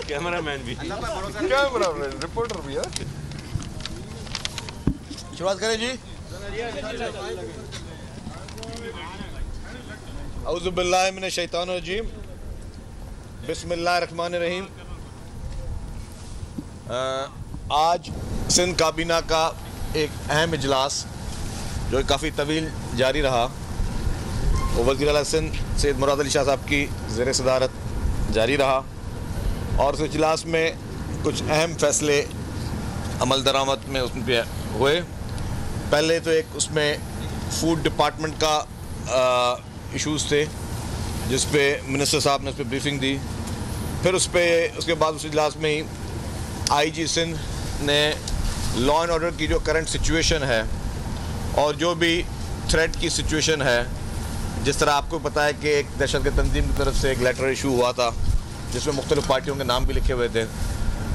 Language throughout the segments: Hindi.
कैमरा मैन भी, कैमरा मैन, रिपोर्टर भी है। शुरुआत करें जी। औज़ु बिल्लाहि मिनश शैतानिर रजीम, बिस्मिल्लाहिर रहमानिर रहीम। आज सिंध काबीना का एक अहम इजलास जो काफ़ी तवील जारी रहा, वो वज़ीर आला सिंध सैयद मुराद अली शाह साहब की ज़ेर सदारत जारी रहा और उस इजलास में कुछ अहम फैसले अमल दरामद में उसमें हुए। पहले तो एक उसमें फूड डिपार्टमेंट का इश्यूज़ थे जिस पे मिनिस्टर साहब ने उस पर ब्रीफिंग दी। फिर उसके बाद उस इजलास में ही आईजी सिंध ने लॉ एंड ऑर्डर की जो करंट सिचुएशन है और जो भी थ्रेट की सिचुएशन है, जिस तरह आपको पता है कि एक दहशतगर्द तंजीम की तरफ से एक लेटर इशू हुआ था जिसमें मुख्तलिफ पार्टियों के नाम भी लिखे हुए थे।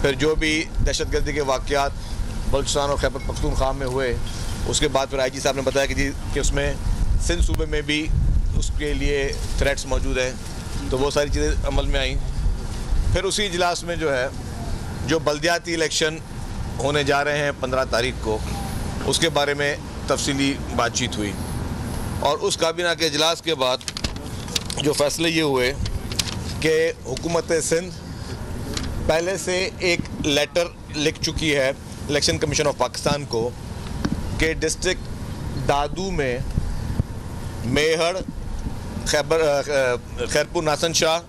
फिर जो भी दहशतगर्दी के वाक़यात बलूचिस्तान और खैबर पख्तूनख्वा में हुए, उसके बाद फिर आईजी साहब ने बताया कि उसमें सिंध सूबे में भी उसके लिए थ्रेट्स मौजूद हैं, तो वो सारी चीज़ें अमल में आई। फिर उसी इजलास में जो है जो बल्दियाती इलेक्शन होने जा रहे हैं 15 तारीख को, उसके बारे में तफसीली बातचीत हुई और उस काबीना के इजलास के बाद जो फैसले ये हुए कि हुकूमत सिंध पहले से एक लेटर लिख चुकी है इलेक्शन कमीशन ऑफ पाकिस्तान को कि डिस्ट्रिक्ट दादू में मेहड़, खैरपुर, नासन शाह,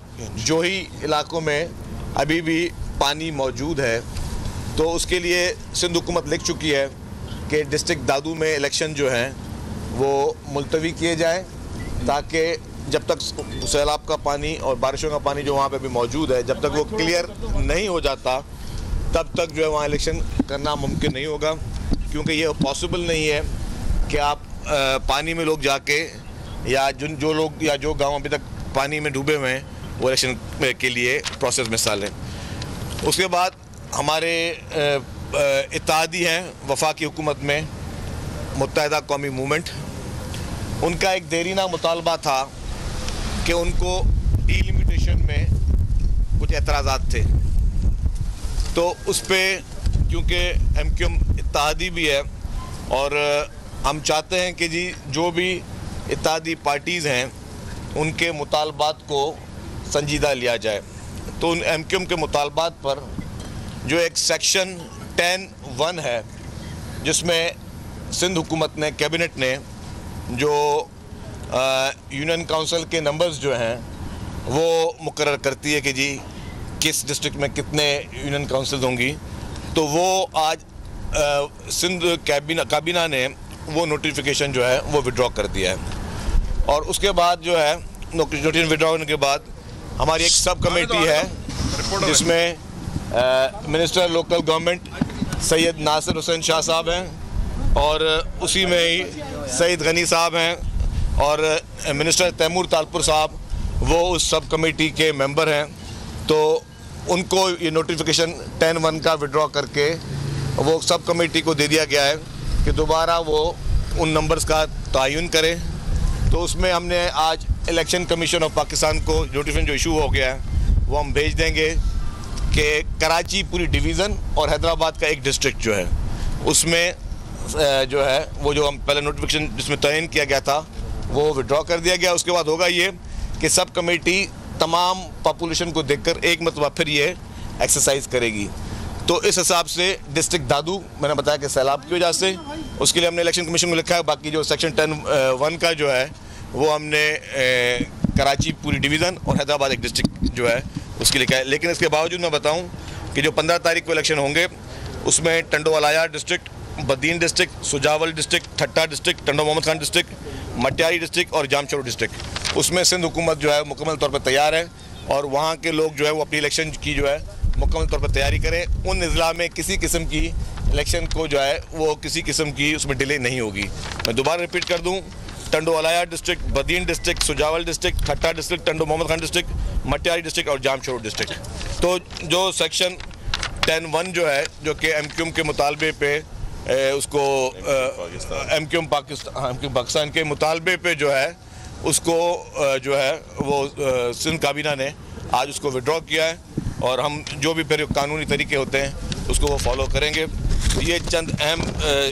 जोही इलाकों में अभी भी पानी मौजूद है। तो उसके लिए सिंध हुकूमत लिख चुकी है कि डिस्ट्रिक्ट दादू में इलेक्शन जो हैं वो मुलतवी किए जाए, ताकि जब तक सैलाब का पानी और बारिशों का पानी जो वहाँ पे भी मौजूद है, जब तक वो क्लियर नहीं हो जाता तब तक जो है वहाँ इलेक्शन करना मुमकिन नहीं होगा, क्योंकि ये पॉसिबल नहीं है कि आप पानी में लोग जाके या जो लोग या जो गाँव अभी तक पानी में डूबे हुए हैं वो इलेक्शन के लिए प्रोसेस में हिस्सा लें। उसके बाद हमारे इत्तेहादी हैं वफाकी हुकूमत में मुत्तहिदा कौमी मूवमेंट, उनका एक देरीना मुतालबा था कि उनको डिलिमिटेशन में कुछ एतराज़ात थे। तो उस पर क्योंकि एमक्यूएम इत्तेहादी भी है और हम चाहते हैं कि जी जो भी इत्तेहादी पार्टीज़ हैं उनके मुतालबात को संजीदा लिया जाए। तो उन एमक्यूएम के मुतालबात पर जो एक सेक्शन 10(1) है जिसमें सिंध हुकूमत ने, कैबिनेट ने जो यूनियन काउंसिल के नंबर्स जो हैं वो मुकर्रर करती है कि जी किस डिस्ट्रिक्ट में कितने यूनियन काउंसिल होंगी, तो वो आज सिंध काबीना ने वो नोटिफिकेशन जो है वो विड्रॉ कर दिया है। और उसके बाद जो है नोटिफिकेशन विड्रॉ होने के बाद हमारी एक सब कमेटी है जिसमें minister local government Syed Nasir Hussain Shah Sahab हैं और उसी में ही सईद गनी साहब हैं और मिनिस्टर तैमूर तालपुर साहब वो उस सब कमेटी के मेंबर हैं। तो उनको ये नोटिफिकेशन 10(1) का विड्रॉ करके वो सब कमेटी को दे दिया गया है कि दोबारा वो उन नंबर्स का तयन करें। तो उसमें हमने आज इलेक्शन कमीशन ऑफ पाकिस्तान को नोटिफिकेशन जो इशू हो गया है वो हम भेज देंगे कि कराची पूरी डिवीज़न और हैदराबाद का एक डिस्ट्रिक्ट जो है उसमें जो है वो जो हम पहले नोटिफिकेशन जिसमें तयन किया गया था वो विड्रॉ कर दिया गया। उसके बाद होगा ये कि सब कमेटी तमाम पॉपुलेशन को देखकर एक मरतबा फिर ये एक्सरसाइज करेगी। तो इस हिसाब से डिस्ट्रिक्ट दादू मैंने बताया कि सैलाब की वजह से उसके लिए हमने इलेक्शन कमीशन को लिखा है। बाकी जो सेक्शन 10(1) का जो है वो हमने कराची पूरी डिवीज़न और हैदराबाद एक डिस्ट्रिक्ट जो है उसके लिखा है। लेकिन इसके बावजूद मैं बताऊं कि जो 15 तारीख को इलेक्शन होंगे उसमें Tando Allahyar district, Badin district, Sujawal district, Thatta district, Tando Mohammad Khan district, Matiari district और जामशोर डिस्ट्रिक्ट, उसमें सिंध हुकूमत जो है मुकम्मल तौर पर तैयार है और वहाँ के लोग जो है वो अपनी इलेक्शन की जो है मुकम्मल तौर पर तैयारी करें। उन अजला में किसी किस्म की इलेक्शन को जो है वो किसी किस्म की उसमें डिले नहीं होगी। मैं दोबारा रिपीट कर दूँ, Tando Allahyar district, Badin district, Sujawal district, Thatta district, Tando Mohammad Khan district, Matiari district और जामशोर डिस्ट्रिक्ट। तो जो सेक्शन 10(1) जो है जो कि एमक्यूएम के मुतालबे पे उसको एमक्यूएम पाकिस्तान के मुतालबे पे जो है उसको जो है वो सिंध काबीना ने आज उसको विड्रॉ किया है और हम जो भी फिर कानूनी तरीके होते हैं उसको वो फॉलो करेंगे। ये चंद अहम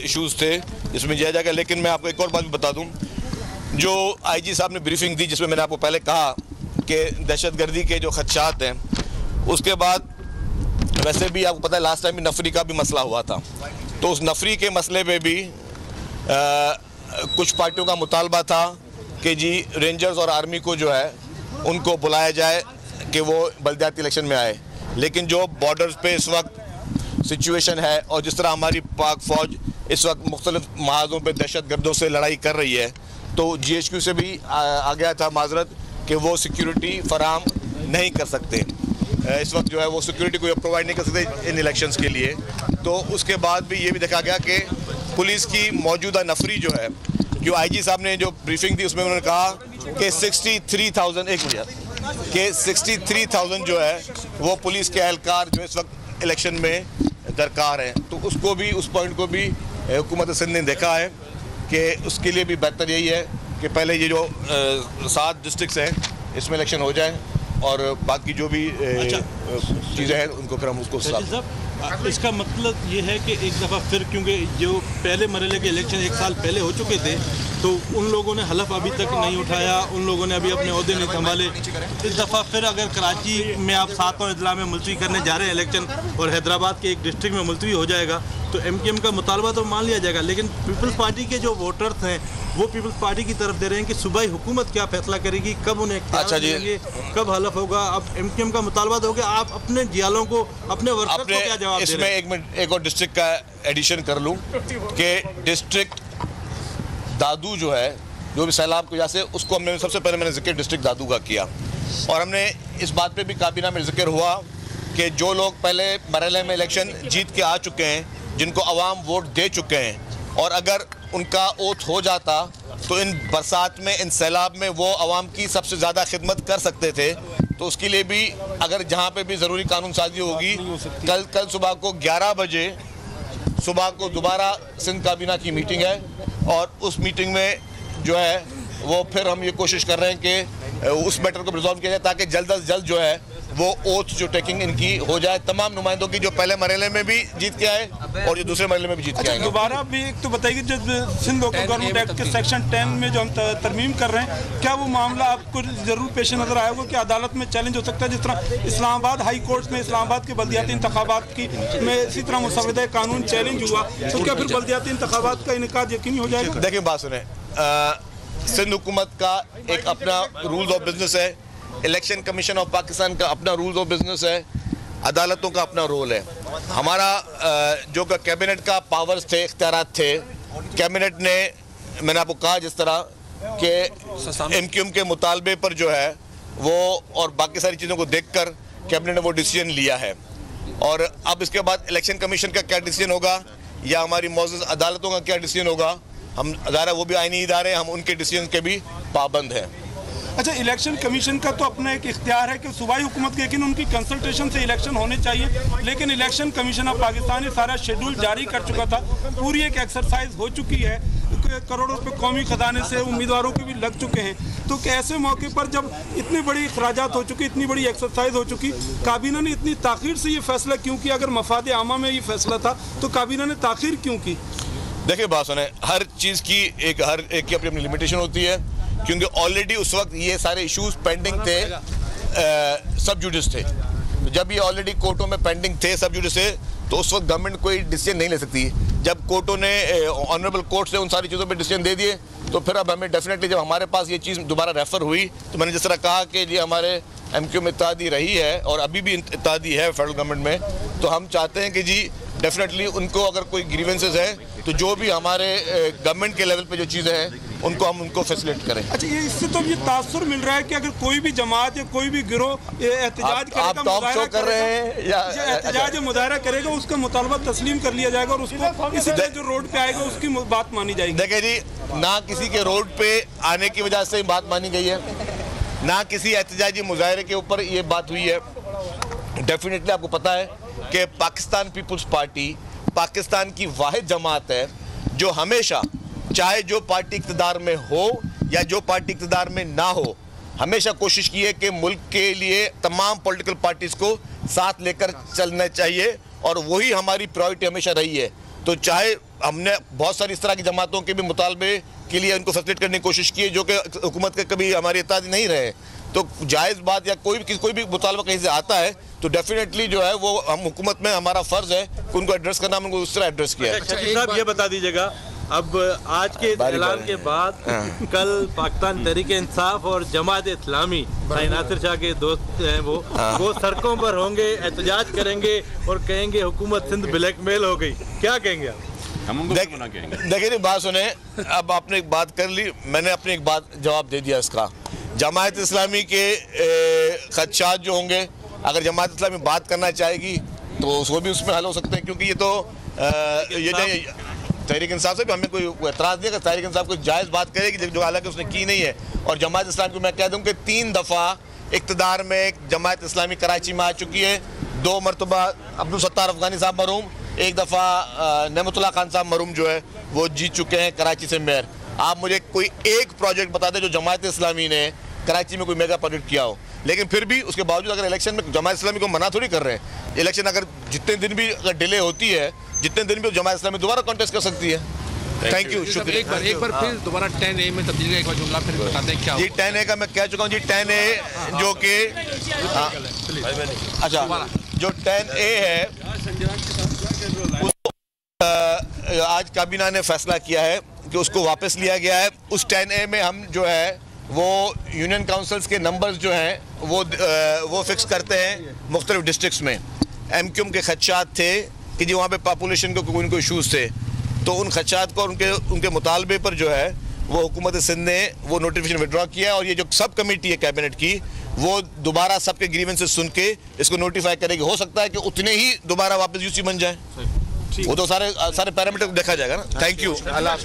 इश्यूज़ थे जिसमें दिया जाएगा। लेकिन मैं आपको एक और बात भी बता दूं, जो आईजी साहब ने ब्रीफिंग दी जिसमें मैंने आपको पहले कहा कि दहशतगर्दी के जो खदशात हैं, उसके बाद वैसे भी आपको पता है लास्ट टाइम भी नफरी का भी मसला हुआ था, तो उस नफरी के मसले पे भी कुछ पार्टियों का मुतालबा था कि जी रेंजर्स और आर्मी को जो है उनको बुलाया जाए कि वो बल्दियाती इलेक्शन में आए। लेकिन जो बॉर्डर्स पे इस वक्त सिचुएशन है और जिस तरह हमारी पाक फ़ौज इस वक्त मुख्तलिफ महाजों पे दहशतगर्दों से लड़ाई कर रही है, तो GHQ से भी आ गया था माजरत कि वो सिक्योरिटी फराम नहीं कर सकते। इस वक्त जो है वो सिक्योरिटी को प्रोवाइड नहीं कर सकते इन इलेक्शंस के लिए। तो उसके बाद भी ये भी देखा गया कि पुलिस की मौजूदा नफरी जो है, जो IG साहब ने जो ब्रीफिंग दी उसमें उन्होंने कहा कि 63,000 जो है वो पुलिस के एहलकार जो इस वक्त इलेक्शन में दरकार हैं। तो उसको भी, उस पॉइंट को भी हुकूमत सिंध ने देखा है कि उसके लिए भी बेहतर यही है कि पहले ये जो 7 डिस्ट्रिक्ट्स हैं इसमें इलेक्शन हो जाए और बाकी जो भी चीज़ें हैं उनको फिर हम उसको इसका मतलब ये है कि एक दफ़ा फिर, क्योंकि जो पहले मरहले के इलेक्शन 1 साल पहले हो चुके थे, तो उन लोगों ने हलफ अभी तक नहीं उठाया, उन लोगों ने अभी अपने ओहदे नहीं संभाले। इस दफ़ा फिर अगर कराची में आप 7 अजला में मुलतवी करने जा रहे हैं इलेक्शन और हैदराबाद के एक डिस्ट्रिक्ट में मुलतवी हो जाएगा, तो MKM का मुतालबा तो मान लिया जाएगा। लेकिन पीपल्स पार्टी के जो वोटर्स हैं वो पीपल्स पार्टी की तरफ दे रहे हैं कि सूबाई हुकूमत क्या फैसला करेगी, कब उन्हें देंगे, कब हलफ होगा। अब MKM का मुतालबा तो हो गया, आप अपने जियालों को, अपने वर्कर्स को क्या जवाब दे रहे हैं? इसमें एक और डिस्ट्रिक्ट का एडिशन कर लूँ कि डिस्ट्रिक्ट दादू जो है, जो भी सैलाब की वजह से, उसको हमने सबसे पहले मैंने जिक्र डिस्ट्रिक्ट दादू का किया और हमने इस बात पे भी काबीना में जिक्र हुआ कि जो लोग पहले मरहले में इलेक्शन जीत के आ चुके हैं, जिनको अवाम वोट दे चुके हैं, और अगर उनका ओथ हो जाता तो इन बरसात में, इन सैलाब में वो अवाम की सबसे ज़्यादा खिदमत कर सकते थे। तो उसके लिए भी अगर जहाँ पे भी ज़रूरी कानून साजी होगी, कल सुबह को 11 बजे सुबह को दोबारा सिंध काबीना की मीटिंग है और उस मीटिंग में जो है वो फिर हम ये कोशिश कर रहे हैं कि उस मैटर को रिजॉल्व किया जाए ताकि जल्द अज जल्द जो है वो ओथ जो टेकिंग इनकी हो जाए, तमाम नुमाइंदों की, जो पहले मरहले में भी जीत के आए और जो दूसरे मरहले में भी जीत के आए। दोबारा भी एक तो बताइए, जो सिंध लोकल गवर्नमेंट एक्ट के सेक्शन 10 में जो हम तरमीम कर रहे हैं, क्या वो मामला आपको जरूर पेश नजर आया होगा कि अदालत में चैलेंज हो सकता है? जिस तरह इस्लामाबाद हाई कोर्ट में इस्लामाबाद के बल्दियाती इंतखाबात की में इसी तरह मुसव्वदा कानून चैलेंज हुआ, तो क्या फिर बल्दियाती इंतखाबात का इनेकाद यकीनी हो जाएगा? देखिए बात सुने, सिंध हुकूमत का एक अपना रूल्स ऑफ बिजनेस है, इलेक्शन कमीशन ऑफ पाकिस्तान का अपना रूल्स ऑफ बिजनेस है, अदालतों का अपना रोल है। हमारा जो कैबिनेट का पावर्स थे, इख्तियारात थे, कैबिनेट ने, मैंने आपको कहा जिस तरह कि MKM के मुतालबे पर जो है वो और बाकी सारी चीज़ों को देखकर कैबिनेट ने वो डिसीजन लिया है। और अब इसके बाद इलेक्शन कमीशन का क्या डिसीजन होगा या हमारी मौजूद अदालतों का क्या डिसीजन होगा, हम अदारा वो भी आईनी इदारे, हम उनके डिसीजन के भी पाबंद हैं। अच्छा, इलेक्शन कमीशन का तो अपना एक इख्तियार है कि सूबाई हुकूमत के, लेकिन उनकी कंसल्टेशन से इलेक्शन होने चाहिए। लेकिन इलेक्शन कमीशन ऑफ पाकिस्तान ने सारा शेड्यूल जारी कर चुका था, पूरी एक एक्सरसाइज हो चुकी है, करोड़ों रुपए कौमी खजाने से उम्मीदवारों के भी लग चुके हैं। तो ऐसे मौके पर जब इतनी बड़ी अखराजात हो चुकी, इतनी बड़ी एक्सरसाइज हो चुकी, काबीना ने इतनी ताख़ीर से ये फैसला क्यों किया? अगर मफाद आमा में ये फैसला था तो काबीना ने ताख़ीर क्यों की? देखिए बात सुने, हर चीज़ की हर एक की अपनी अपनी लिमिटेशन होती है, क्योंकि ऑलरेडी उस वक्त ये सारे इश्यूज पेंडिंग थे, सब जुडिस थे। तो जब ये ऑलरेडी कोर्टों में पेंडिंग थे, सब जुडिस थे, तो उस वक्त गवर्नमेंट कोई डिसीजन नहीं ले सकती। जब कोर्टों ने, ऑनरेबल कोर्ट से उन सारी चीज़ों पे डिसीजन दे दिए, तो फिर अब हमें डेफिनेटली, जब हमारे पास ये चीज़ दोबारा रेफ़र हुई, तो मैंने जिस तरह कहा कि ये हमारे MKM इत्तेहादी रही है और अभी भी इत्तेहादी है फेडरल गवर्नमेंट में, तो हम चाहते हैं कि जी डेफिनेटली उनको अगर कोई ग्रीवेंसेस है तो जो भी हमारे गवर्नमेंट के लेवल पे जो चीज़ें हैं उनको हम उनको फैसिलिटेट करें। अच्छा, ये इससे तो ये तासुर मिल रहा है कि अगर कोई भी जमात या कोई भी गिरोह एहतजाज करेगा, मुजाहरा कर रहे हैं या एहतजाज या मुजाहरा करेगा, उसका मुतालबा तस्लीम कर लिया जाएगा और उसको इसी तरह जो रोड पे आएगा उसकी बात मानी जाएगी। देखिए जी, ना किसी के रोड पे आने की वजह से बात मानी गई है, ना किसी एहतजाजी मुजाहरे के ऊपर ये बात हुई है। डेफिनेटली आपको पता है कि पाकिस्तान पीपल्स पार्टी पाकिस्तान की वाहिद जमात है जो हमेशा, चाहे जो पार्टी इक़्तिदार में हो या जो पार्टी इक़्तिदार में ना हो, हमेशा कोशिश की है कि मुल्क के लिए तमाम पॉलिटिकल पार्टीज़ को साथ लेकर चलना चाहिए और वही हमारी प्रायोरिटी हमेशा रही है। तो चाहे हमने बहुत सारी इस तरह की जमातों के भी मुतालबे के लिए उनको फैसिलिटेट करने की कोशिश की है जो कि हुकूमत के कभी हमारी इत्तेहादी नहीं रहे, तो जायज़ बात या कोई भी मुतालबा कहीं से आता है तो डेफिनेटली जो है वो हम हुकूमत में हमारा फ़र्ज़ है कि उनको एड्रेस करना, हमने उस तरह एड्रेस किया है। शकील साहब ये बता दीजिएगा, अब आज के ऐलान के बाद कल पाकिस्तान तहरीक इंसाफ और जमात इस्लामी भाई नासिर शाह के दोस्त हैं वो सड़कों पर होंगे, एहतजाज करेंगे और कहेंगे हुकूमत सिंध ब्लैकमेल हो गई, क्या कहेंगे आप? देखिए बात सुने, अब आपने एक बात कर ली, मैंने अपनी एक बात जवाब दे दिया इसका। जमात इस्लामी के खदशात जो होंगे, अगर जमात इस्लामी बात करना चाहेगी तो वो भी उसमें हल हो सकते हैं, क्योंकि ये तो ये तहरीक इंसाफ से भी हमें कोई एतराज़ नहीं है कि तहरीक इंसाफ कोई जायज़ बात करेगी जो हालांकि उसने की नहीं है। और जमात इस्लामी को मैं कह दूँ कि 3 दफ़ा इक़्तिदार में जमात इस्लामी कराची में आ चुकी है, 2 मरतबा अब्दुल सत्तार अफगानी साहब मरूम, 1 दफ़ा नेमतुल्लाह खान साहब मरूम जो है वो जीत चुके हैं कराची से मेयर। आप मुझे कोई एक प्रोजेक्ट बता दें जो जमात इस्लामी ने कराची में कोई मेगा प्रोजेक्ट किया हो, लेकिन फिर भी उसके बावजूद अगर इलेक्शन में जमात इस्लामी को मना थोड़ी कर रहे हैं। इलेक्शन अगर जितने दिन भी अगर डिले होती है, जितने दिन भी जमात इस्लामी दोबारा कॉन्टेस्ट कर सकती है। थैंक यू, शुक्रिया। एक बार फिर दोबारा 10A में तब्दीली का एक बार जुमला फिर बताते हैं क्या जी। 10A का मैं कह चुका हूँ जी। 10A जो कि अच्छा जो 10A है आज काबीना ने फैसला किया है कि उसको वापस लिया गया है। उस 10A में हम जो है वो यूनियन काउंसिल्स के नंबर्स जो हैं वो फिक्स करते हैं मुख्तलिफ डिस्ट्रिक्ट्स में। MQM के खदशात थे कि जी वहाँ पे पॉपुलेशन के कोई इशूज़ थे, तो उन खदशात को और उनके मुतालबे पर जो है वो हुकूमत सिंध ने वो नोटिफिकेशन विड्रॉ किया और ये जो सब कमेटी है कैबिनेट की वो दोबारा सबके ग्रीवेंसेस सुन के इसको नोटिफाई करेगी। हो सकता है कि उतने ही दोबारा वापस यूसी बन जाए, वो तो सारे पैरामीटर देखा जाएगा ना। Thank you. अल्लाह